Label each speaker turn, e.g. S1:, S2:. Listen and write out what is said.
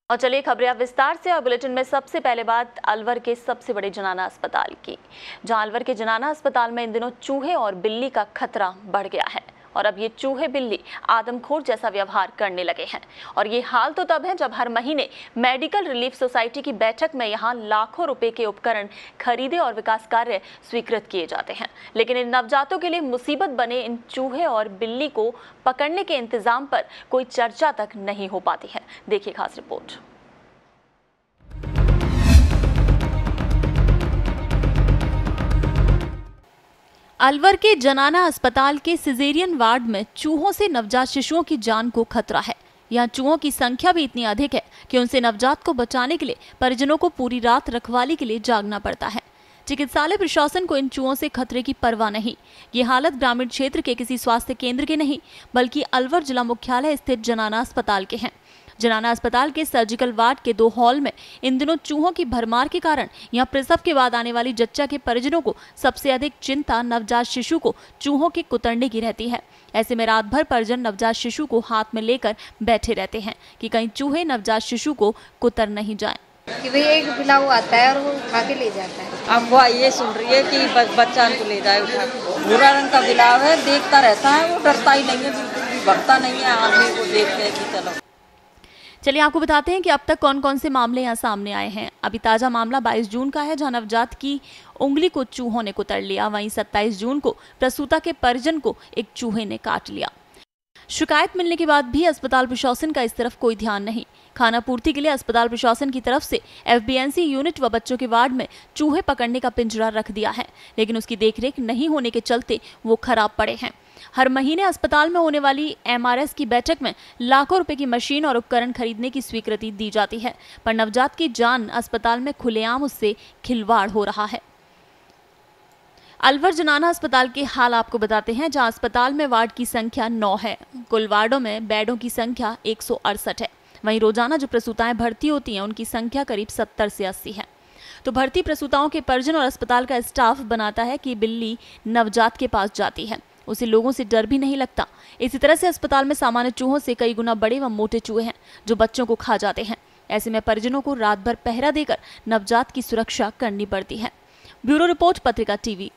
S1: और चलिए खबरें अब विस्तार से। और बुलेटिन में सबसे पहले बात अलवर के सबसे बड़े जनाना अस्पताल की, जहां अलवर के जनाना अस्पताल में इन दिनों चूहे और बिल्ली का खतरा बढ़ गया है। और अब ये चूहे बिल्ली आदमखोर जैसा व्यवहार करने लगे हैं। और ये हाल तो तब है जब हर महीने मेडिकल रिलीफ सोसाइटी की बैठक में यहाँ लाखों रुपए के उपकरण खरीदे और विकास कार्य स्वीकृत किए जाते हैं। लेकिन इन नवजातों के लिए मुसीबत बने इन चूहे और बिल्ली को पकड़ने के इंतजाम पर कोई चर्चा तक नहीं हो पाती है। देखिए खास रिपोर्ट। अलवर के जनाना अस्पताल के सिजेरियन वार्ड में चूहों से नवजात शिशुओं की जान को खतरा है। यहाँ चूहों की संख्या भी इतनी अधिक है कि उनसे नवजात को बचाने के लिए परिजनों को पूरी रात रखवाली के लिए जागना पड़ता है। चिकित्सालय प्रशासन को इन चूहों से खतरे की परवाह नहीं। ये हालत ग्रामीण क्षेत्र के किसी स्वास्थ्य केंद्र के नहीं, बल्कि अलवर जिला मुख्यालय स्थित जनाना अस्पताल के हैं। जनाना अस्पताल के सर्जिकल वार्ड के 2 हॉल में इन दिनों चूहों की भरमार के कारण यहाँ प्रसव के बाद आने वाली जच्चा के परिजनों को सबसे अधिक चिंता नवजात शिशु को चूहों के कुतरने की रहती है। ऐसे में रात भर परिजन नवजात शिशु को हाथ में लेकर बैठे रहते हैं कि कहीं चूहे नवजात शिशु को कुतर नहीं जाएं।
S2: कि भाई एक बिलाव आता है और वो उठा के ले जाता है।
S3: अब वो ये सुन रही है कि बच्चा को ले जाए उठा के। भूरा रंग का बिलाव है, देखता रहता है, वो डरता ही नहीं है, बिल्कुल भी भगता नहीं है। आदमी को देखते हैं कि चलो।
S1: चलिए आपको बताते हैं कि अब तक कौन कौन से मामले यहाँ सामने आए हैं। अभी ताजा मामला 22 जून का है, जहां नवजात की उंगली को चूहों ने कुतर लिया। वहीं 27 जून को प्रसूता के परिजन को एक चूहे ने काट लिया। शिकायत मिलने के बाद भी अस्पताल प्रशासन का इस तरफ कोई ध्यान नहीं। खाना पूर्ति के लिए अस्पताल प्रशासन की तरफ से FBNC यूनिट व बच्चों के वार्ड में चूहे पकड़ने का पिंजरा रख दिया है, लेकिन उसकी देखरेख नहीं होने के चलते वो खराब पड़े हैं। हर महीने अस्पताल में होने वाली MRS की बैठक में लाखों रुपए की मशीन और उपकरण खरीदने की स्वीकृति दी जाती है, पर नवजात की जान अस्पताल में खुलेआम उससे खिलवाड़ हो रहा है। अलवर जनाना अस्पताल के हाल आपको बताते हैं, जहां अस्पताल में वार्ड की संख्या 9 है। कुल वार्डों में बेडों की संख्या 168 है। वहीं रोजाना जो प्रसूताएं भर्ती होती हैं उनकी संख्या करीब 70 से 80 है। तो भर्ती प्रसूताओं के परिजन और अस्पताल का स्टाफ बनाता है कि बिल्ली नवजात के पास जाती है, उसे लोगों से डर भी नहीं लगता। इसी तरह से अस्पताल में सामान्य चूहों से कई गुना बड़े व मोटे चूहे हैं जो बच्चों को खा जाते हैं। ऐसे में परिजनों को रात भर पहरा देकर नवजात की सुरक्षा करनी पड़ती है। ब्यूरो रिपोर्ट, पत्रिका टीवी।